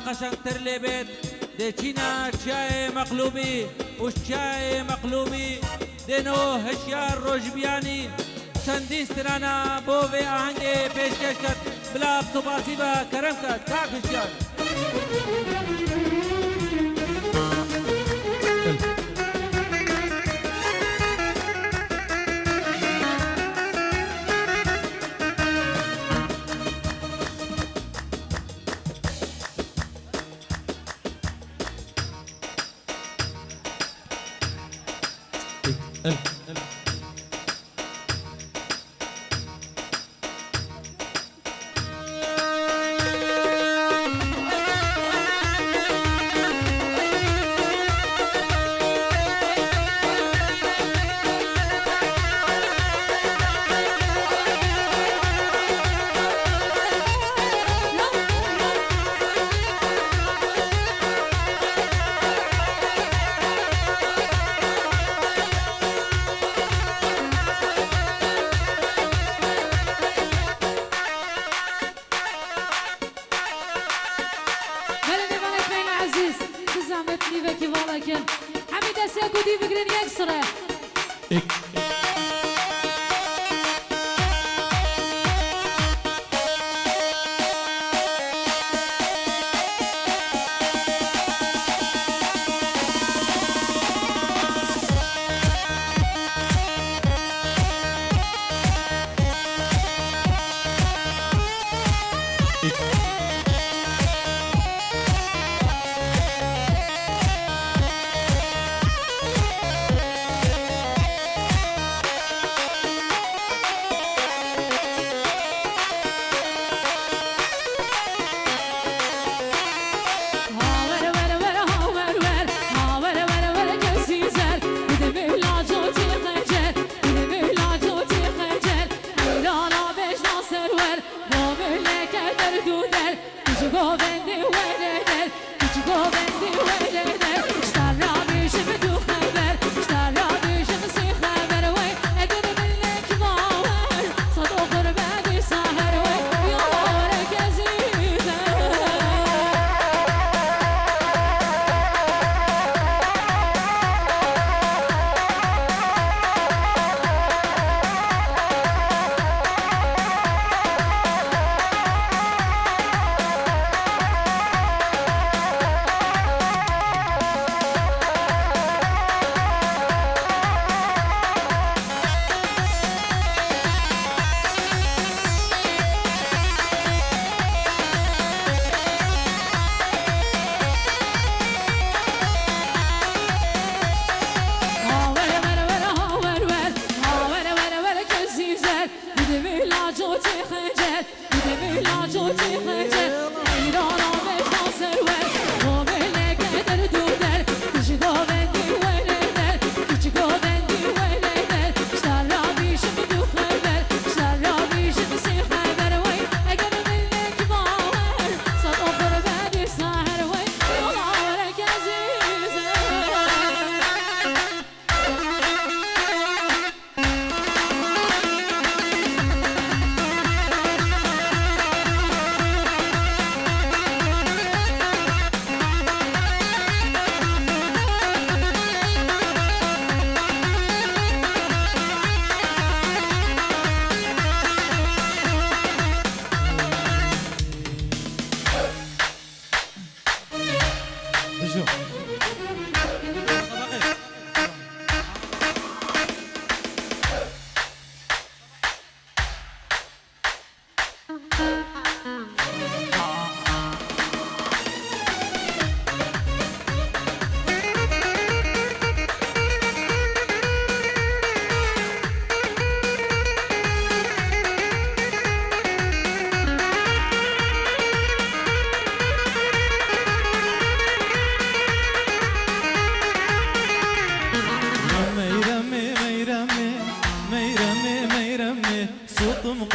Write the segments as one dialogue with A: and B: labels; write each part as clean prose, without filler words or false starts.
A: قشنگ تر لبید دچینا چای مقلوبی و چای مقلوبی دنو هشیار روجبیانی چندین سترانا بو و آهنگ پیشکش کرد بلا سپاسی با کرم کرد کاک هشیار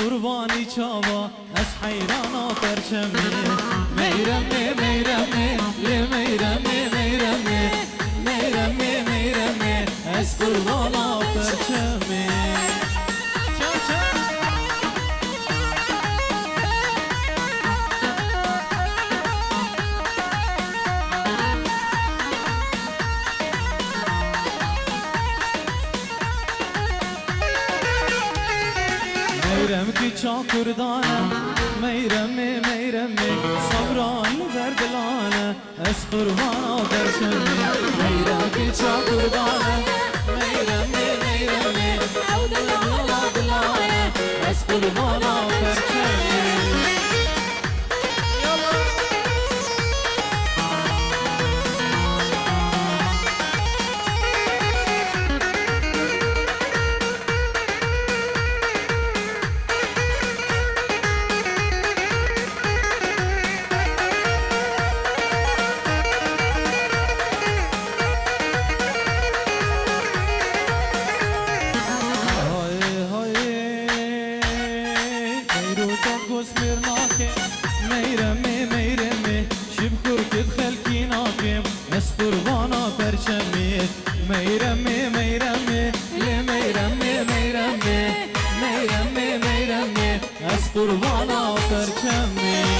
B: قربانی چاوا از حیرانا پرچمی میرمی میرمی میرمی میرمی میرمی میرمی از قربانا پرچمی میرم که چاکردانه میرم صبران دردلانه از قربانا درشمی میرم که چاکردانه میرم او دلانه از قربانا درشمی قربانا پرچمی میرمی از قربانا پرچمی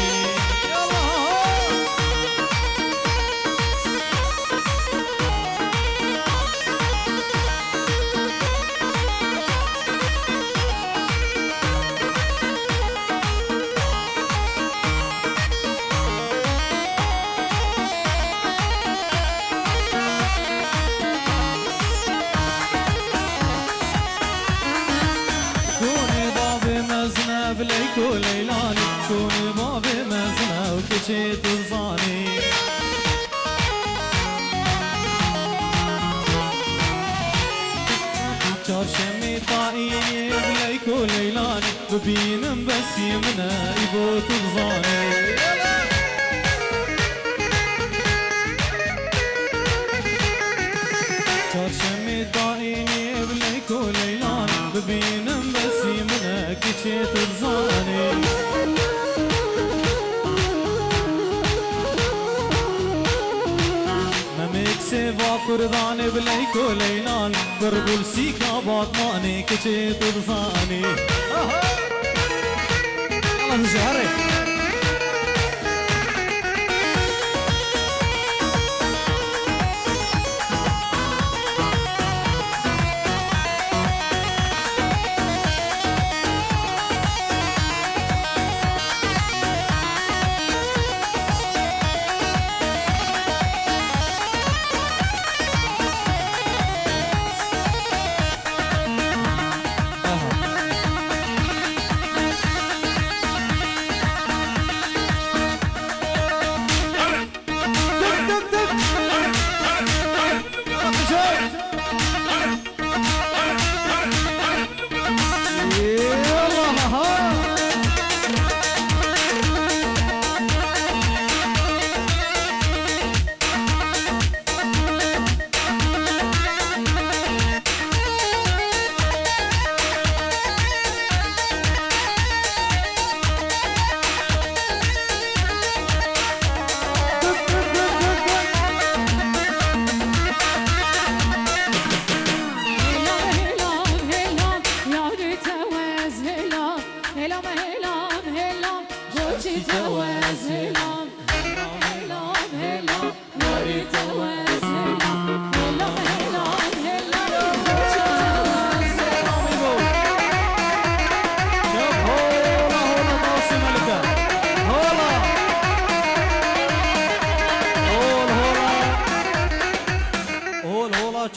B: بليكو ليلاني كوني بابي مزنة وكشيت الظاني شمي طايني بليكو ليلاني ببين بس يمنى يبوت الظاني شمي طايني بليكو ليلاني ببين بس يمنى كشيت الظاني سيفا كرداني بليكو ليلان بربل سيكا باطماني كشيت الظاني الله تشهري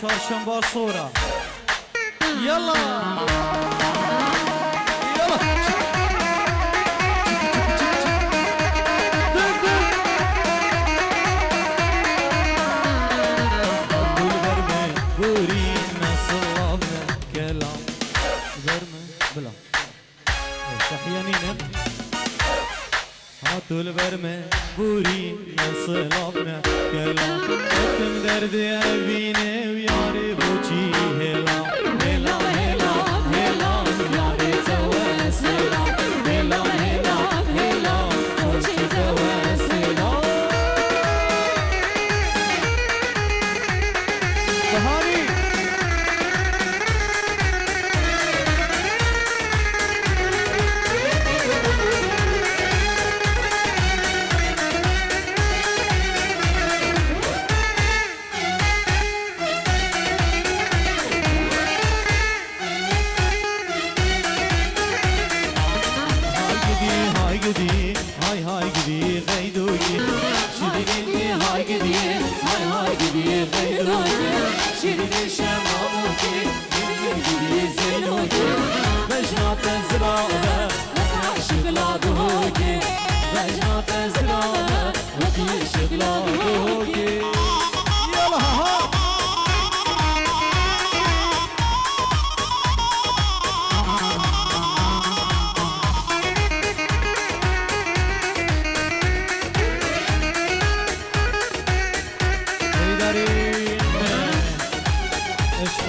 B: چهارشنبه صورة يلا يلا بالبرمة بوري نصلابنا كلام برمة بلا تحيانين هاتوا البرمة بوري نصلابنا كلام حكم دردي أبيني وياري بوشي هلا هلا هلا هلا ياري تواس هلا هلا هلا هلا بوشي تواس هلا بهاري بجنات الزرابة وكي شغلادوكي بجنات الزرابة وكي شغلادوكي يلا ها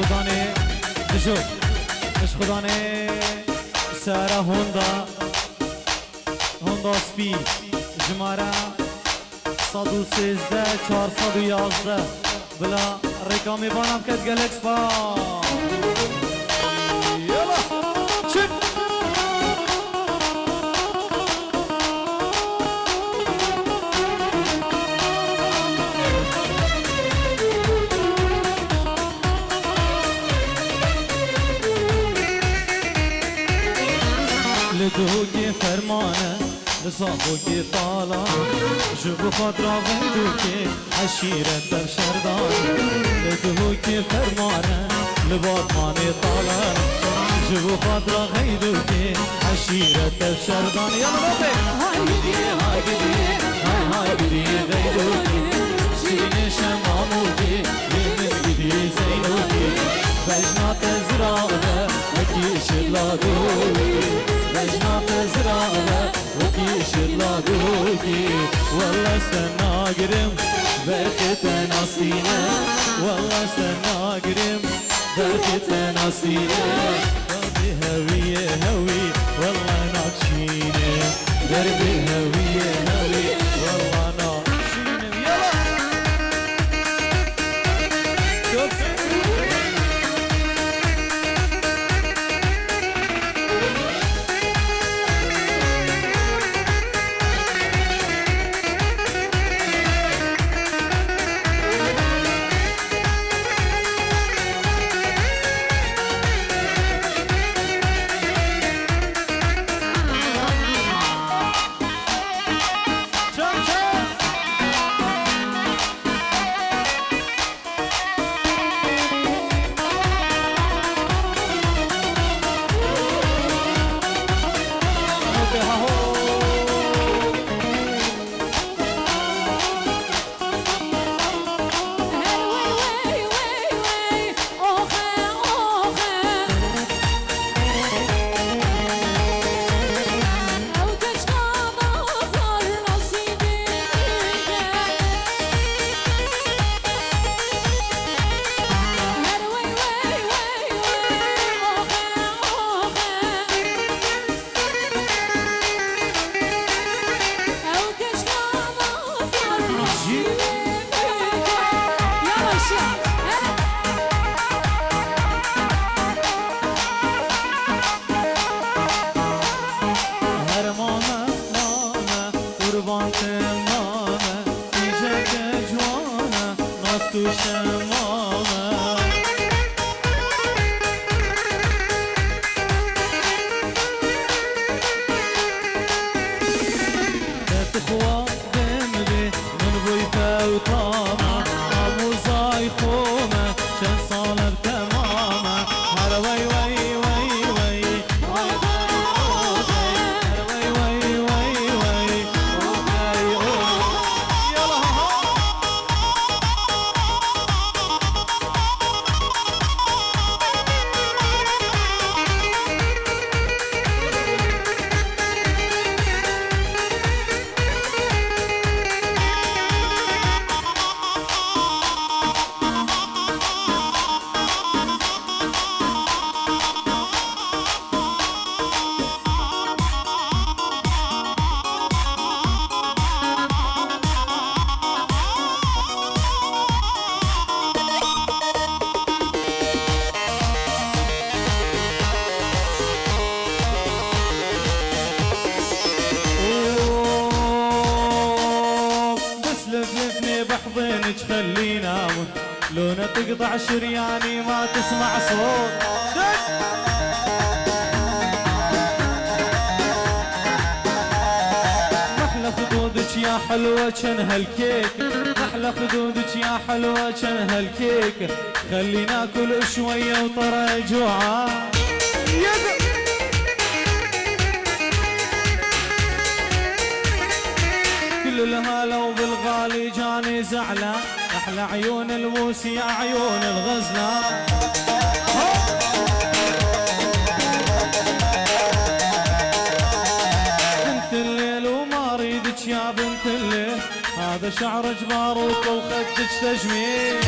B: خدانه دجو اش خدانه سارا هوندا سپی جماره 113 411 بلا رقمی بانم کد گلکس با یلا چپ لدوكي فرمانه لصابوكي طالع جبو خاطرة غيدوكي عشيرة بشردان لدوكي فرمانه لباطماني طالع جبو خاطرة غيدوكي عشيرة بشردان يلا بابي هاي قدي هاي قدي هاي قدي غيدوكي شيرين شماموكي من قدي زينوكي بجنات زرابة وكي شلادوكي بجنات زرابة وكي شلادوكي والله استنى قرم بركة نصينا والله استنى قرم بركة نصينا دربي هوية هوي والله ناقشينا دربي هوية هوي والله ناقشينا يلا بحضنك خلينا لو تقطع شرياني ما تسمع صوت محلى خدودك يا حلوة كان هالكيك محلى خدودك يا حلوة كان هالكيك خلي ناكل شوية وطرى جوعان بالهلا وبالغالي جاني زعلان احلى عيون البوسي عيون الغزلان. بنت الليل وما اريدك يا بنت الليل، هذا شعرك باروك وخدك تجميل.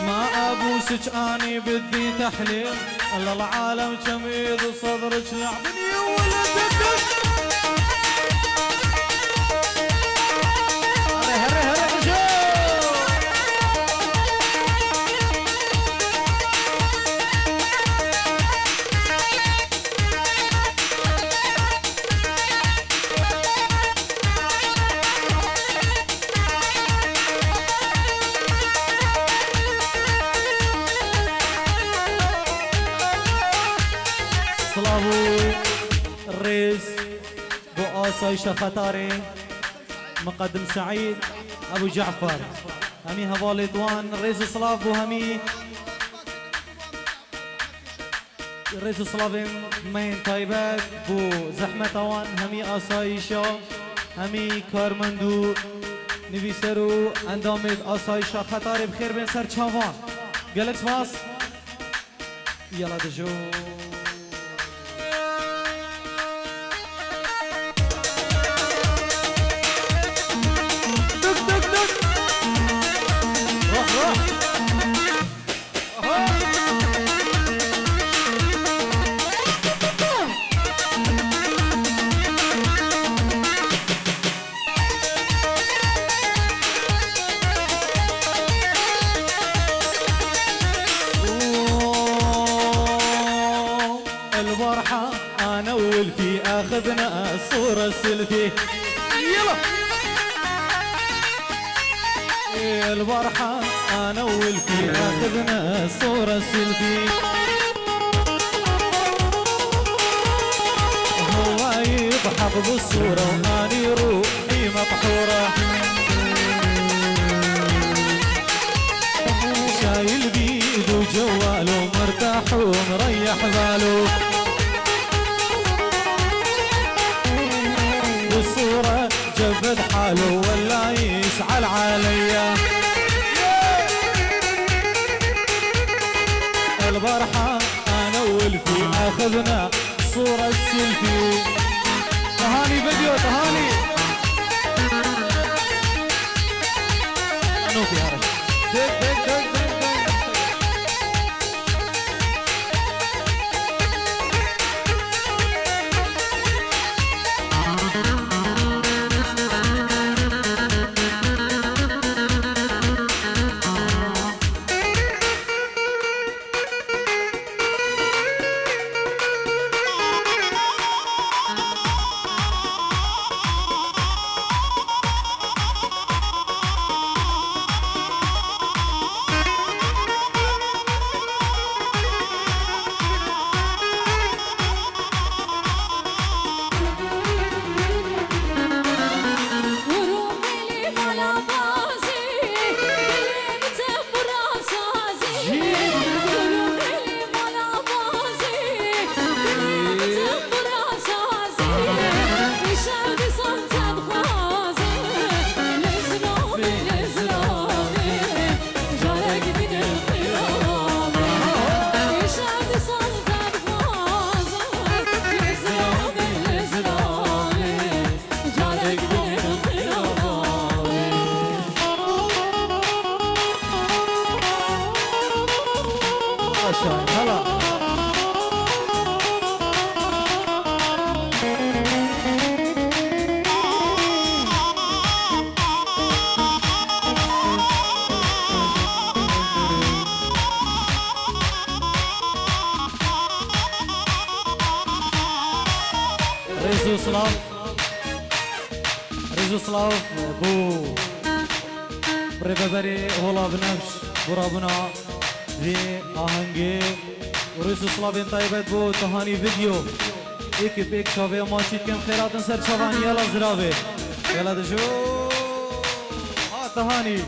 B: ما ابوسك اني بدي تحليل، الا العالم جميل وصدرك لعبني ولدك. الريس بو آسايشة خطاري مقدم سعيد ابو جعفر همي هوالي دوان الريس صلاف بو همي الريس صلافين مين طيبات بو زحمة اوان همي آسايشة همي كارمندو نویسرو اندامید آسایشة خطاري بخير بين سر چاوان قالت باس يلا دجو البارحة انا والفي اخذنا الصورة السيلفي. يلا البارحة انا والفي اخذنا الصورة السيلفي. هو يضحك بالصورة واني روحي مقحورة، شايل بيدو جواله مرتاح ومريح باله، بالصورة جبد حاله ولا يسعل عليا. البارحة انا والفي اخذنا صورة السيلفي. تهاني فيديو تهاني نوفي هارش دق دق دق دق. ريزو سلاف بو بريبابري هولا بنفش برابنا في آهنگي وريزو سلافين طيبت بو تهاني فيديو ايك بيك شافي ماشي كم خيرات نسر شافان يلا زرافي يلا دجو تهاني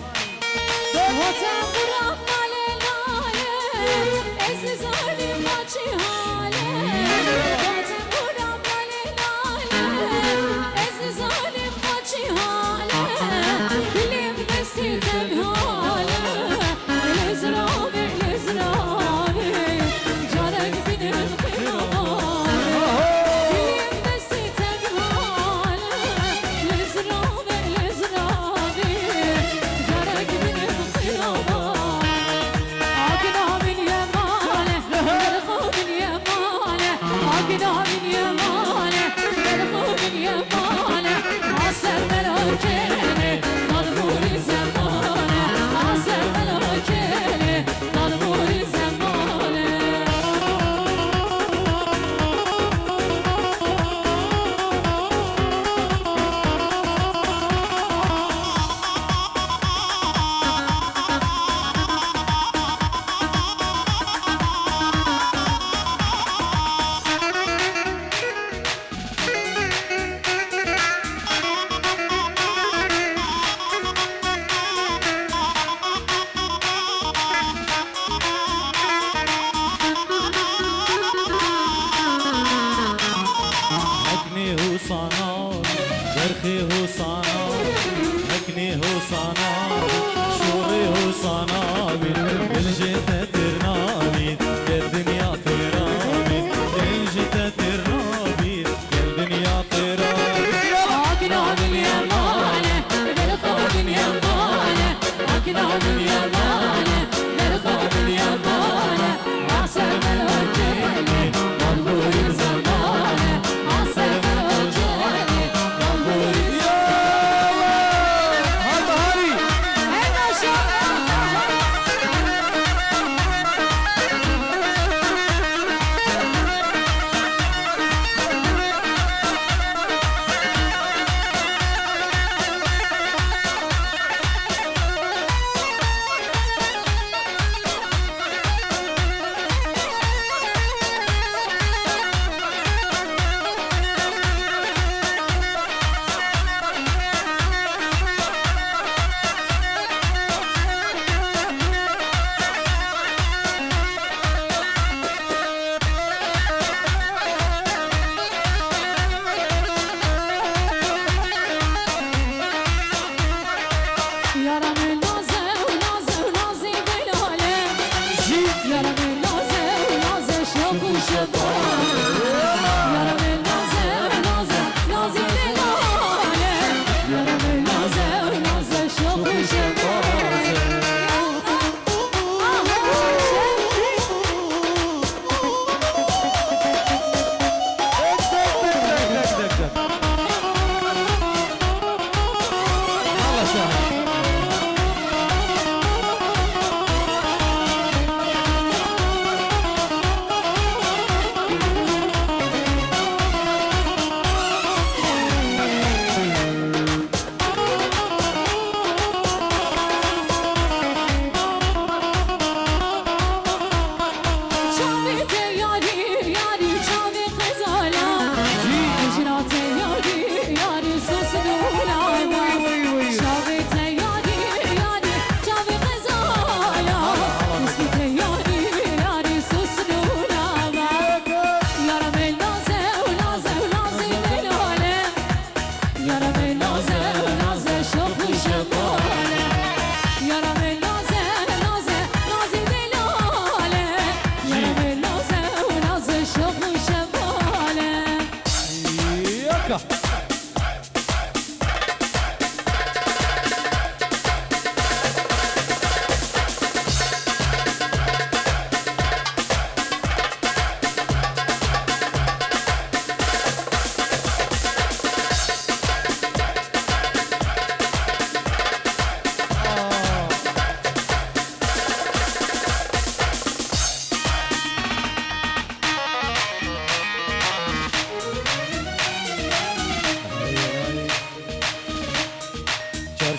B: من يمانه نرقى من يمانه عسل من وجهني منظوري بزمانه عسل من وجهني منظوري بزمانه هذا هاري
C: هنا شغل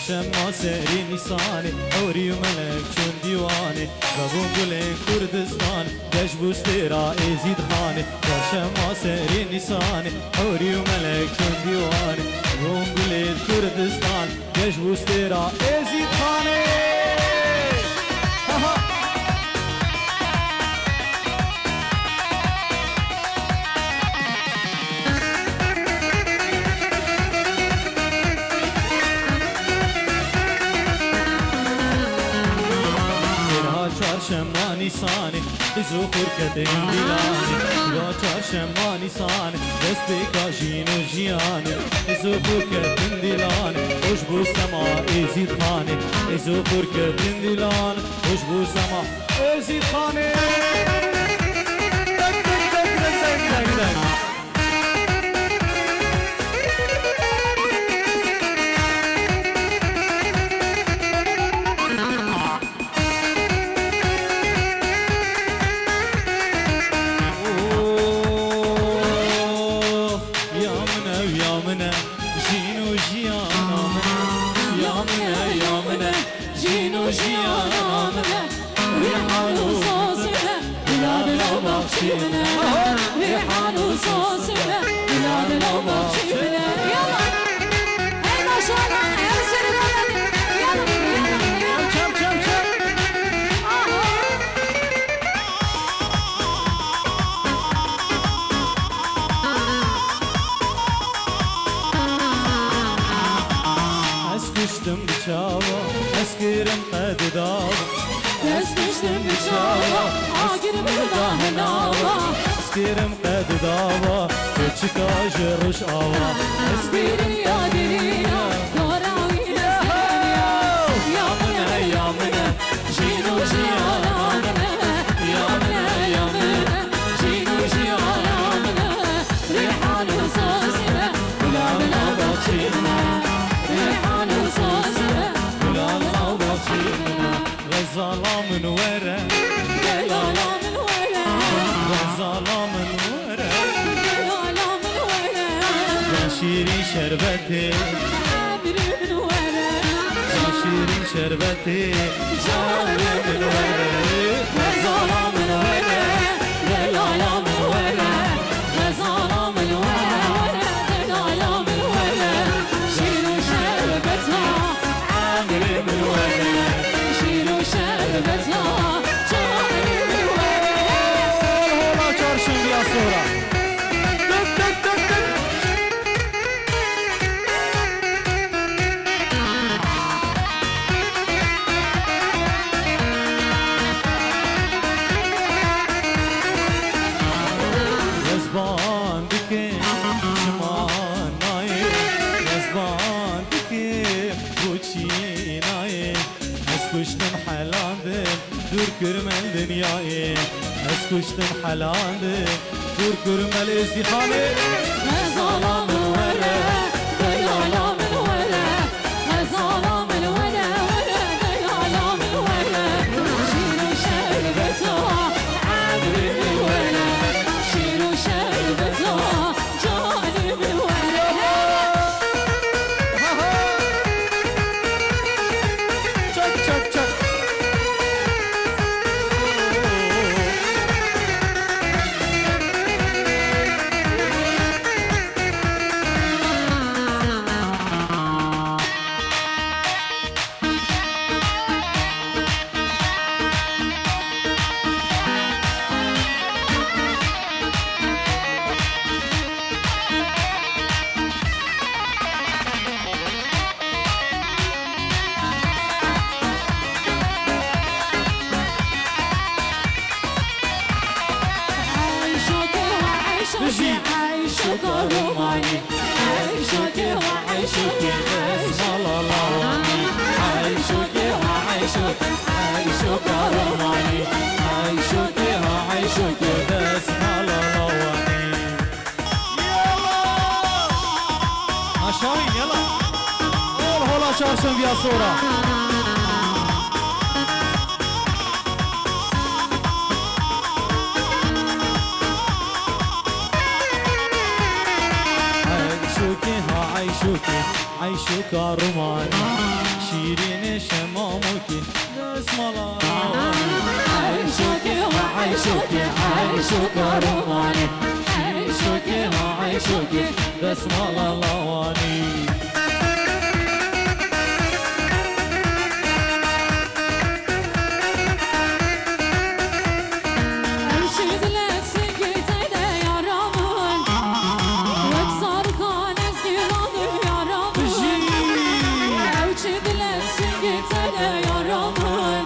B: شما سری نیسانه اوری و ملک چون دیوانه بابون گلین کردستان گش بوسترا ازید خانه شما سری نیسانه اوری و ملک چون دیوانه بابون گلین کردستان گش بوسترا ازید خانه چارشما نیسانه ازو خورکت اندیلانه با چارشما نیسانه دست بکا جین و جیانه ازو خورکت اندیلانه خوش بو سما ازید خانه ازو خورکت اندیلانه خوش بو سما ازید خانه دک دک دک دک دک دک
C: ريحان وصوصنا بلادنا وبخشبنا يلا هاي ما شاء الله يا سيدي بلدي يلا يلا
B: شم شم شم اسكشتم بشاوة اسكرم قد داوة
C: اسكشتم بشاوة عاقر بلده ناوة
B: اسكرم قد داوة بتشكا جرش آوة
C: اسكرم يا دنيا دوراوي نسكرم يا من يا
B: منه جينو جيانا منه يا منه يا منه جينو جيانا منه ريحان وصوصنا ولعنا وبطشينا ريحان وصوصنا ولعنا وبطشينا غزالة من ورا
C: غزالة من ورا
B: غزالة من ورا
C: غزالة من ورا
B: يا شيرين شربتي
C: عابر من ورا
B: يا شيرين شربتي جاري من ورا غزالة من ورا
C: غزالة من ورا غزالة من ورا غزالة من ورا شيلوا شربتها
B: عامري من ورا
C: شيلوا شربتها جاري من ورا
B: هلا çarşın bir sonra tık tık tık tık Yazban dikim şıman nayı Yazban dikim buçi nayı Ez kuştum halandım dur kürmel dünyayı Ez kuştum halandım dur kürmel izdihami
C: غزالة من ورا غزالة من ورا غزالة من ورا غزالة من ورا شيلوا شربتها عابر من ورا شيلوا شربتها جاني من ورا
B: Çak çak çak
C: عيشك روماني عيشك وعيشك
B: اسم الله
C: عيشك وعيشك عيشك روماني
B: عيشك عيشك اسم الله aşağı yala ol hola çarşın bir sonra عيشك روماني شيرين شمامك اسم الله
C: عيشك وعيشك عيشك روماني عيشك وعيشك
B: اسم الله
C: أرشد لك سكتي يا رامون واكسر كان ازدراضي يا رامون أرشد لك سكتي يا رامون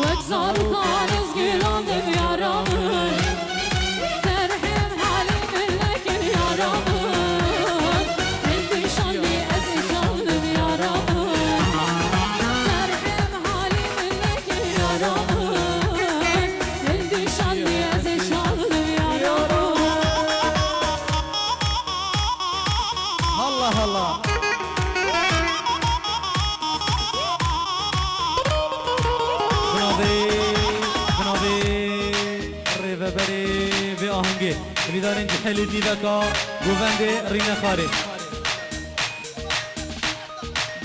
C: واكسر كان ازدراضي يا رامون ترحم حالي منك يا رامون انت شاني ازشانم يا رامون ترحم حالي منك يا رامون انت شاني ازشانم يا رامون
B: Allah Allah بنابي ريفبري في آهنگي میدارین جحلی دیدکا گوونده رینه خاری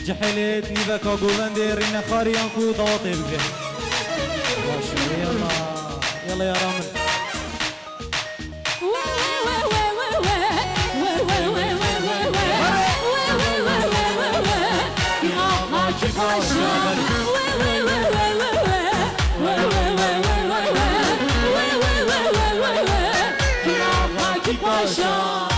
B: جحلی دیدکا گوونده رینه خاری انکو دواته بگه باشه يلا يلا يا رامن
C: Paşa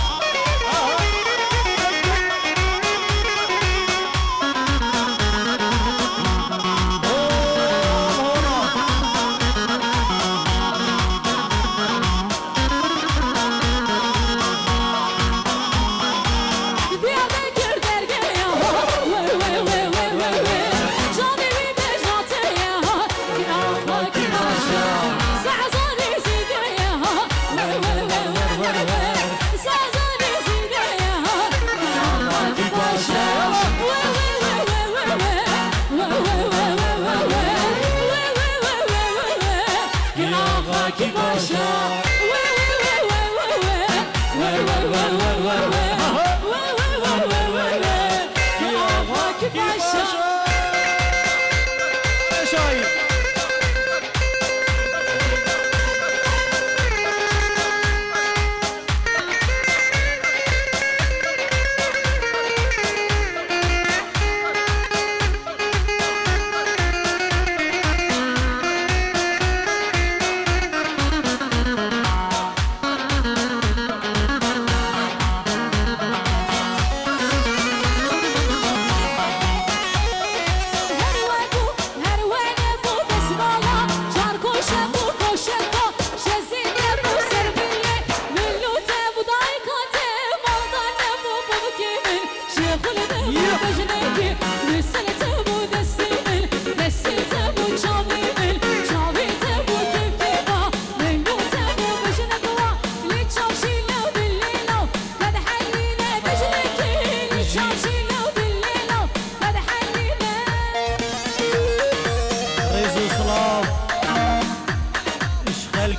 C: Canım ki başa ki başa
B: Şahit.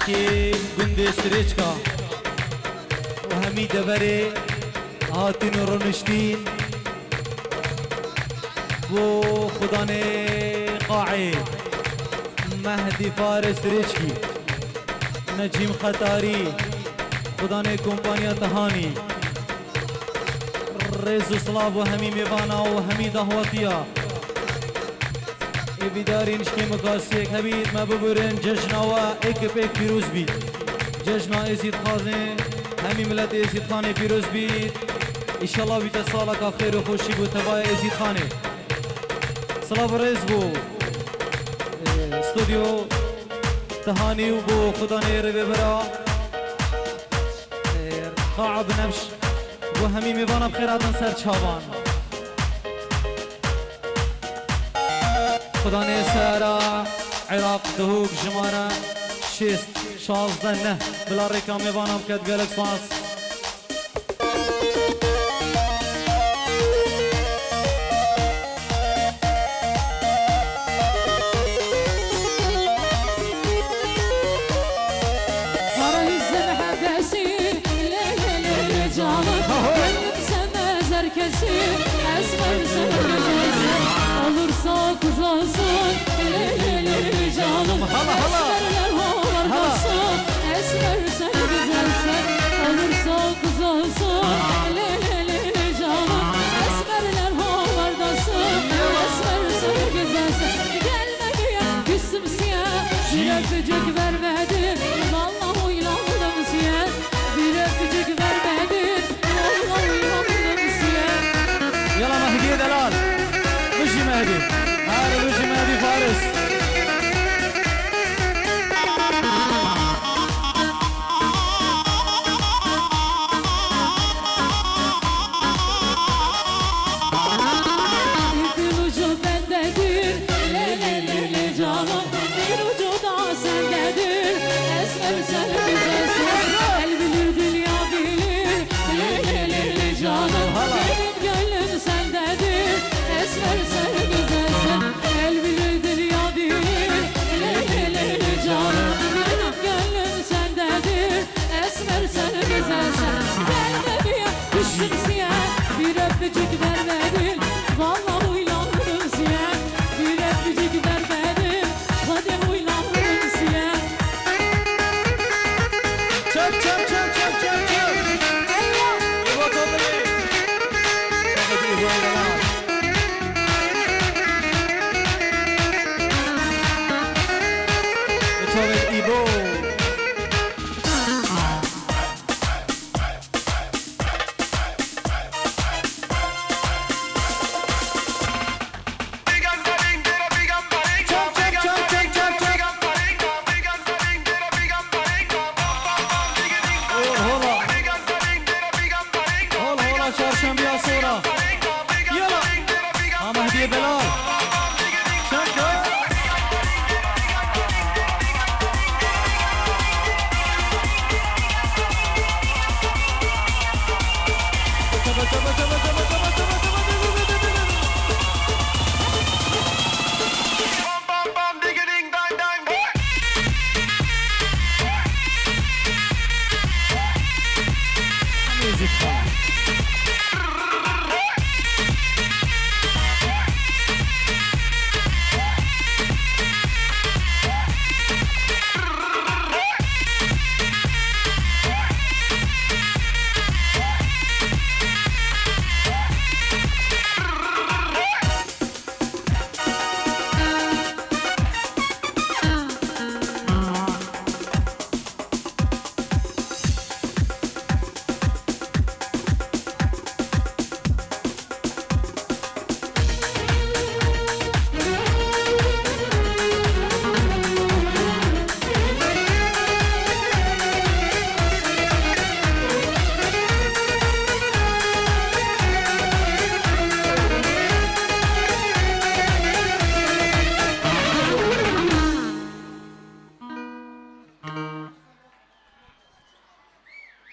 B: کی گنده سرچکا و همی دبره هاتین و رنشتین و خدان قاعد مهدی فارس رچکی نجیم خطاری خدان کمپانیا تهانی رئیس اسلاف و همی میوانا و همی دهواتیا بیداری نشکی مکاسیک هبید ما ببرن جشنا و ایک پیک پیروز بید جشنا ایزید خازن همی ملت ایزید خانه پیروز بید ایشالله بیت سالا کا خیر و خوشی بود تبای ایزید خانه سلام رئیس بو استودیو تهانی و بو خدا نیر ببرا قاع بنفش و همی میوانا بخیراتن سر چاوان خدانه سارا عراق دهوك جمارة شيست شازدنه بلا ريكا ميبانا بكت قالك فاس
C: olursa kız olsun canım esmerler havardasın esmer sen güzelsen olursa kız olsun canım esmerler havardasın esmer sen güzelsen gelme güya küstüm siyah bir öpücük vermedin vallahi uylandım siyah bir öpücük vermedin vallahi uylandım siyah
B: يلا مهدي دلال مشي مهدي هذا مشي مهدي فارس
C: bir ucu bendedir le canım bir ucu da sendedir esmer sen güzelsin el bilir dünya bilir le canım benim gönlüm sendedir esmer sen güzelsin el bilir dünya bilir le canım benim gönlüm sendedir esmer sen güzelsin gelme bir düştüm siyah bir öpücük vermedin vallahi uylandım siyah bir öpücük vermedin hadi uylandım siyah
B: çöp çöp çöp çöp çöp çöp
C: eyvah
B: İbo Todri Hadi İbo Dلال Çöp İbo çarşamba sonra. Yala. Mehdi Dلال. Şarkı.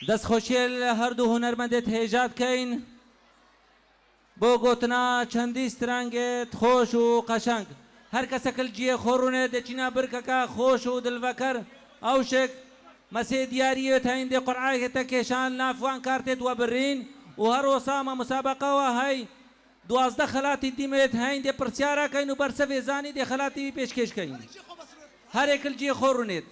A: دەستخۆشیە لە هەردوو هونەرمەندێت هێژات کەین بۆ گوتنا چەندی سترانگێت خۆش و قەشەنگ هەر کەسەکە جیە خۆڕونێت دەچینە برکەکە خۆش و دڵڤەکەر ئەو شێک مەسێ دیاریێت هەیندێ قورعاکێتە کێشان نافوان کارتێت وە برین و هەر وەسامە مسابقەوە هەی 12 خەلاتی دیمێت هەیندێ پرسیارەکەین و بەرسە وێزانی دێ خەلاتی پێشکەشکەین هەرێکل جیە خۆڕونێت